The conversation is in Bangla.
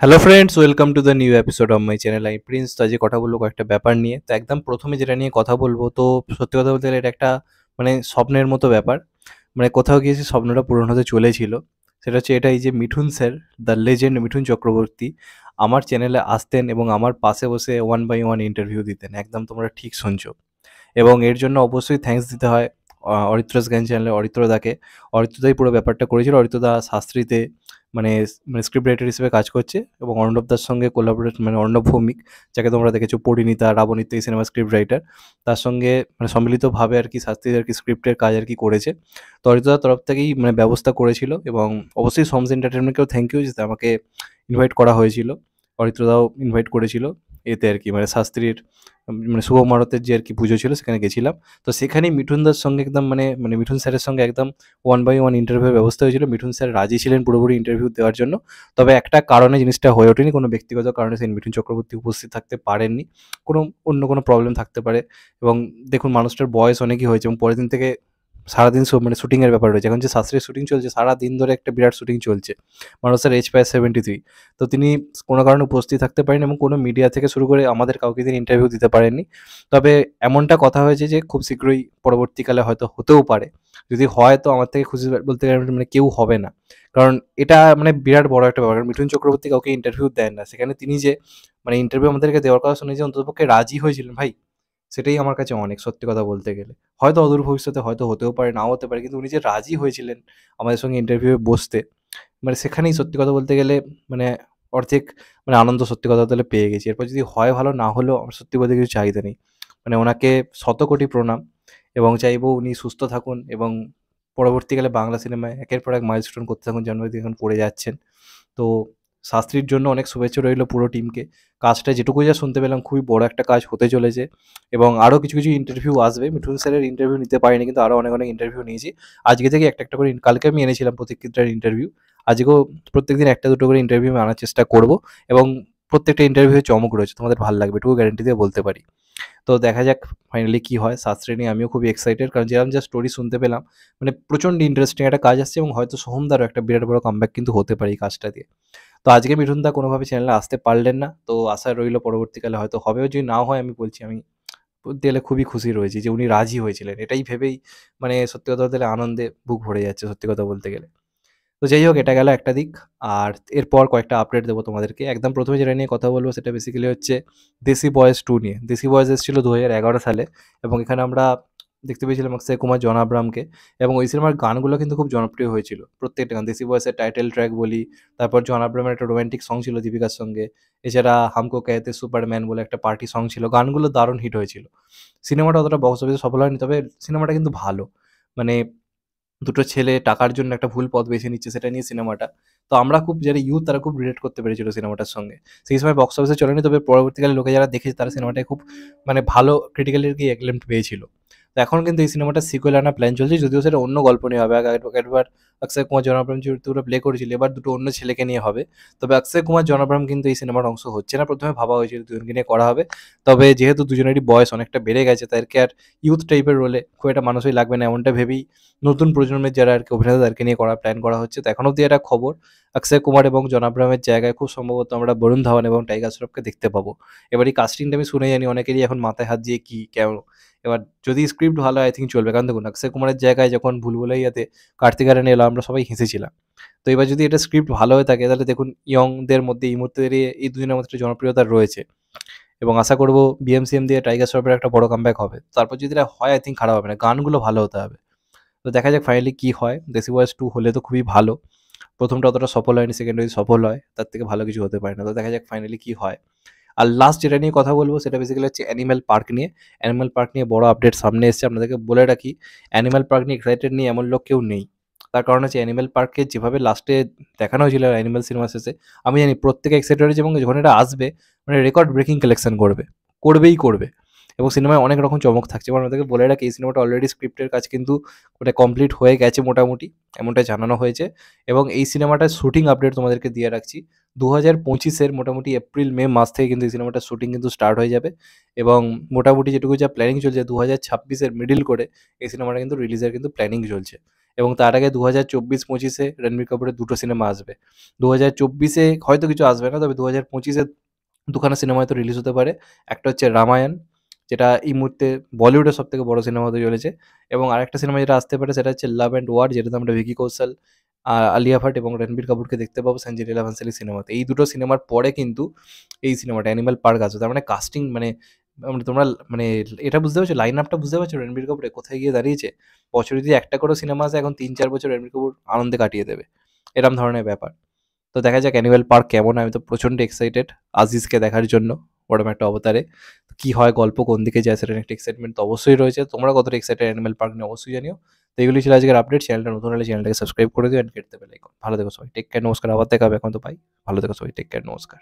Hello friends, welcome to the new episode of my channel. আমি প্রিন্স। তো আজকে কথা বলবো কয়েকটা ব্যাপার নিয়ে। তো একদম প্রথমে যেটা নিয়ে কথা বলবো, তো সত্যি কথা বলতে গেলে এটা একটা স্বপ্নের মতো ব্যাপার। কোথাও গিয়েছি স্বপ্নটা পূরণ হতে চলেছিল। সেটা হচ্ছে এটাই যে Mithun sir, the legend Mithun Chakraborty আমার চ্যানেলে আসতেন এবং আমার পাশে বসে ওয়ান বাই ওয়ান ইন্টারভিউ দিতেন। একদম তোমরা ঠিক শুনছো। এবং এর জন্য অবশ্যই থ্যাঙ্কস দিতে হয় অরিত্রাস জ্ঞান চ্যানেলের অরিত্রদাকে। অরিত্রদাই পুরো ব্যাপারটা করেছিল। অরিত্রদা শাস্ত্রীতে মানে স্ক্রিপ্ট রাইটার হিসেবে কাজ করছে এবং অর্ণবদার সঙ্গে কোলাবোরেট, অর্ণব ভৌমিক, যাকে তোমরা দেখেছো পরিণীতা, রাবণিত এই সিনেমার স্ক্রিপ্ট রাইটার, তার সঙ্গে সম্মিলিতভাবে আর কি শাস্ত্রী আর কি স্ক্রিপ্টের কাজ আর কি করেছে। তো অরিত্রদার তরফ থেকেই ব্যবস্থা করেছিল এবং অবশ্যই সোমস এন্টারটেনমেন্টকেও থ্যাংক ইউ যে আমাকে ইনভাইট করা হয়েছিল। অরিত্রদাও ইনভাইট করেছিল এতে আর কি শাস্ত্রীর শুভ মারতের যে আর কি পুজো ছিল সেখানে গেছিলাম। তো সেখানেই মিঠুনদার সঙ্গে একদম মিঠুন স্যারের সঙ্গে একদম ওয়ান বাই ওয়ান ইন্টারভিউর ব্যবস্থা হয়েছিল। মিঠুন স্যার রাজি ছিলেন পুরোপুরি ইন্টারভিউ দেওয়ার জন্য। তবে একটা কারণে জিনিসটা হয়ে ওঠেনি, কোনো ব্যক্তিগত কারণে সেই মিঠুন চক্রবর্তী উপস্থিত থাকতে পারেননি। অন্য কোনো প্রবলেম থাকতে পারে। এবং দেখুন, মানুষটার বয়স অনেকই হয়েছে এবং পরের দিন থেকে সারাদিন শুটিংয়ের ব্যাপার রয়েছে। এখন যে শাস্ত্রীয় শুটিং চলছে, সারাদিন ধরে একটা বিরাট শুটিং চলছে। মানুষের এজ প্রায় 73। তো তিনি কোনো কারণে উপস্থিত থাকতে পারেননি এবং কোনো মিডিয়া থেকে শুরু করে আমাদের কাউকে তিনি ইন্টারভিউ দিতে পারেননি। তবে এমনটা কথা হয়েছে যে খুব শীঘ্রই পরবর্তীকালে হয়তো হতেও পারে। যদি হয় তো আমার থেকে খুশি বলতে গেলে কেউ হবে না। কারণ এটা বিরাট বড় একটা ব্যাপার। কারণ মিঠুন চক্রবর্তী কাউকে ইন্টারভিউ দেন না। সেখানে তিনি যে ইন্টারভিউ আমাদেরকে দেওয়ার কথা শুনে যে অন্ততপক্ষে রাজি হয়েছিলেন ভাই, সেটাই আমার কাছে অনেক, সত্যি কথা বলতে গেলে। হয়তো অদূর ভবিষ্যতে হয়তো হতেও পারে, নাও হতে পারে। কিন্তু উনি যে রাজি হয়েছিলেন আমাদের সঙ্গে ইন্টারভিউয়ে বসতে, সেখানেই সত্যি কথা বলতে গেলে মানে অর্ধেক আনন্দ সত্যি কথা বলতে গেলে পেয়ে গেছি। এরপর যদি হয় ভালো, না হলেও আমার সত্যি বলতে কিছু চাহিদা নেই। ওনাকে শতকোটি প্রণাম এবং চাইবো উনি সুস্থ থাকুন এবং পরবর্তীকালে বাংলা সিনেমায় একের পর এক মাইলস্টোন করতে থাকুন, যেমন এখন করে যাচ্ছেন। তো শাস্ত্রীর জন্য অনেক শুভেচ্ছা রইলো পুরো টিমকে। কাজটা যেটুকু যা শুনতে পেলাম খুবই বড় একটা কাজ হতে চলেছে এবং আরও কিছু, কিছু ইন্টারভিউ আসবে। মিঠুন স্যারের ইন্টারভিউ নিতে পারিনি, কিন্তু আরও অনেক, অনেক ইন্টারভিউ নিয়েছি। আজকে থেকে একটা, একটা করে কালকে আমি এনেছিলাম প্রতীক্ষিতার ইন্টারভিউ। আজকেও প্রত্যেকদিন একটা দুটো করে ইন্টারভিউ আমি আনার চেষ্টা করব এবং প্রত্যেকটা ইন্টারভিউয়ে চমক রয়েছে। তোমাদের ভাল লাগবে, এটুকু গ্যারান্টি দিয়ে বলতে পারি। তো দেখা যাক ফাইনালি কি হয়। শাস্ত্রী নিয়ে আমিও খুবই এক্সাইটেড, কারণ যেরকম যা স্টোরি শুনতে পেলাম প্রচণ্ড ইন্টারেস্টিং একটা কাজ আসছে এবং হয়তো সোহমদারও একটা বিরাট বড় কামব্যাক কিন্তু হতে পারে এই কাজটা দিয়ে। তো আজকে মিঠুনদা কোনোভাবে চ্যানেলে আসতে পারলেন না। তো আশা রইল পরবর্তীকালে হয়তো হবেও। যদি নাও হয়, আমি বলছি আমি বলতে গেলে খুবই খুশি রয়েছি যে উনি রাজি হয়েছিলেন। এটাই ভেবেই সত্যি কথা বলতে গেলে আনন্দে বুক ভরে যাচ্ছে, সত্যি কথা বলতে গেলে। তো যাই হোক, এটা গেল একটা দিক। আর এরপর কয়েকটা আপডেট দেবো তোমাদেরকে। একদম প্রথমে যেটা নিয়ে কথা বলবো সেটা বেসিক্যালি হচ্ছে দেশি বয়েজ 2 নিয়ে। দেশি বয়েজ এসেছিল 2011 সালে এবং এখানে আমরা দেখতে পেয়েছিলাম অক্ষয় কুমার, জন আব্রাহামকে। এবং ওই সিনেমার গানগুলো কিন্তু খুব জনপ্রিয় হয়েছিল। প্রত্যেকটা গান, দেশি বয়েজের টাইটেল ট্র্যাক বলি, তারপর জন আব্রাহামের একটা রোমান্টিক সং ছিল দীপিকার সঙ্গে। এছাড়া হামকো कहते সুপারম্যান বলে একটা পার্টি সং ছিল। গানগুলো দারুণ হিট হয়েছিল। সিনেমাটা অতটা বক্স অফিসে সফল হয়নি, তবে সিনেমাটা কিন্তু ভালো। মানে দুটো ছেলে টাকার জন্য একটা ভুল পথ বেছে নিচ্ছে, সেটা নিয়ে সিনেমাটা। তো আমরা খুব, যারা ইউথ তারা খুব রিলেট করতে পেরেছিল সিনেমাটার সঙ্গে। সেই সময় বক্স অফিসে চলেনি, তবে পরবর্তীকালে লোকে যারা দেখেছে তারা সিনেমাটায় খুব ভালো ক্রিটিক্যালি আর কি অ্যাক্লেমড পেয়েছিল। তো এখন কিন্তু এই সিনেমাটার সিকুয়েল আনার প্ল্যান চলছে, যদিও সেটা অন্য গল্প নিয়ে হবে। একবার অক্ষয় কুমার, জন আব্রাহাম চরিত্রগুলো প্লে করেছিল, এবার দুটো অন্য ছেলেকে নিয়ে হবে। তবে অক্ষয় কুমার, জন আব্রাহাম কিন্তু এই সিনেমার অংশ হচ্ছে না। প্রথমে ভাবা হয়েছিল দুজনকে নিয়ে করা হবে, তবে যেহেতু দুজনেরই বয়স অনেকটা বেড়ে গেছে, তাদেরকে আর ইউথ টাইপের রোলে খুব একটা মানুষই লাগবে না, এমনটা ভেবেই নতুন প্রজন্মের যারা আর কি অভিনেতা তাদেরকে নিয়ে করার প্ল্যান করা হচ্ছে। তো এখন অব্দি একটা খবর, অক্ষয় কুমার এবং জন আব্রাহামের জায়গায় খুব সম্ভবত আমরা বরুণ ধাওয়ান এবং টাইগার শ্রফকে দেখতে পাবো। এবার এই কাস্টিংটা আমি শুনে জানি অনেকেরই এখন মাথায় হাত দিয়ে কি কেন। এবার যদি স্ক্রিপ্ট ভালো হয়, আই থিঙ্ক চলবে। কারণ দেখুন, অক্ষয় কুমারের জায়গায় যখন ভুলভুলাইয়াতে কার্তিক আরিয়ান এলো, আমরা সবাই হেসেছিলাম। তো এবার যদি এটা স্ক্রিপ্ট ভালো হয়ে থাকে, তাহলে দেখুন ইয়ংদের মধ্যে এই মুহূর্তে দাঁড়িয়ে এই দুজনের মধ্যে একটা জনপ্রিয়তা রয়েছে এবং আশা করব বিএমসিএম দিয়ে টাইগার শ্রফের একটা বড় কামব্যাক হবে। তারপর যদি এটা হয়, আই থিঙ্ক খারাপ হবে না। গানগুলো ভালো হতে হবে। তো দেখা যাক ফাইনালি কি হয়। দেশি বয়েজ 2 হলে তো খুবই ভালো। প্রথমটা অতটা সফল হয়নি, সেকেন্ডটা যদি সফল হয় তার থেকে ভালো কিছু হতে পারে না। তো দেখা যাক ফাইনালি কি হয়। আর লাস্ট যেটা নিয়ে কথা বলবো সেটা বেসিক্যালি হচ্ছে অ্যানিম্যাল পার্ক নিয়ে। অ্যানিম্যাল পার্ক নিয়ে বড় আপডেট সামনে এসেছে। আপনাদেরকে বলে রাখি, অ্যানিম্যাল পার্ক নিয়ে এক্সাইটেড নিয়ে এমন লোক কেউ নেই। তার কারণ হচ্ছে অ্যানিম্যাল পার্ককে যেভাবে লাস্টে দেখানো হয়েছিল অ্যানিম্যাল সিনেমা শেষে, আমি জানি প্রত্যেকে এক্সাইটেড হয়েছে এবং যখন এটা আসবে রেকর্ড ব্রেকিং কালেকশন করবে। করবেই করবে। এবং সিনেমায় অনেক রকম চমক থাকছে। এবং আপনাদেরকে বলে রাখি, এই সিনেমাটা অলরেডি স্ক্রিপ্টের কাজ কিন্তু কমপ্লিট হয়ে গেছে মোটামুটি, এমনটা জানানো হয়েছে। এবং এই সিনেমাটার শুটিং আপডেট তোমাদেরকে দিয়ে রাখছি। 2025-এর মোটামুটি এপ্রিল মে মাস থেকে কিন্তু এই সিনেমাটার শুটিং কিন্তু স্টার্ট হয়ে যাবে এবং মোটামুটি যেটুকু যা প্ল্যানিং চলছে 2026-এর মিডল করে এই সিনেমাটা কিন্তু রিলিজের কিন্তু প্ল্যানিং চলছে। এবং তার আগে 2024-25-এ রণবীর কাপুরের 2টো সিনেমা আসবে। 2024-এ হয়তো কিছু আসবে না, তবে 2025-এ 2খানা সিনেমা হয়তো রিলিজ হতে পারে। একটা হচ্ছে রামায়ণ, যেটা এই মুহূর্তে বলিউডের সবথেকে বড় সিনেমা হতে চলেছে, এবং আরেকটা সিনেমা যেটা আসতে পারে সেটা হচ্ছে লাভ অ্যান্ড ওয়ার, যেটাতে আমরা ভিকি কৌশল, আলিয়া ভাট এবং রণবীর কাপুরকে দেখতে পাবো সঞ্জয় লীলা ভান্সালীর সিনেমাতে। এই দুটো সিনেমার পরে কিন্তু এই সিনেমাটা অ্যানিমাল পার্ক আসবে। তার মানে কাস্টিং মানে তোমরা মানে এটা বুঝতে পারছো, লাইন আপটা বুঝতে পারছো রণবীর কাপুরের কোথায় গিয়ে দাঁড়িয়েছে? বছরে যদি একটা করে সিনেমা আসে, এখন 3-4 বছর রণবীর কাপুর আনন্দে কাটিয়ে দেবে, এরম ধরনের ব্যাপার। তো দেখা যাক অ্যানিমাল পার্ক কেমন হয়। আমি তো প্রচণ্ড এক্সাইটেড আজিজকে দেখার জন্য ওরম একটা অবতারে। কি হয়, গল্প কোন দিকে যায়, সেটা নিয়ে একটা এক্সাইটমেন্ট তো অবশ্যই রয়েছে। তোমরা কতটা এক্সাইটেড অ্যানিমাল পার্ক নিয়ে অবশ্যই জানিও। তো এগুলি ছিল আজকের আপডেট। চ্যানেলটা নতুন হলে চ্যানেলটাকে সাবস্ক্রাইব করে দিও, and hit the bell icon. ভালো থেকো সবাই, টেক কেয়ার, নমস্কার। আবার দেখা হবে, এখন তো বাই। ভালো থেকো সবাই, টেক কেয়ার, নমস্কার।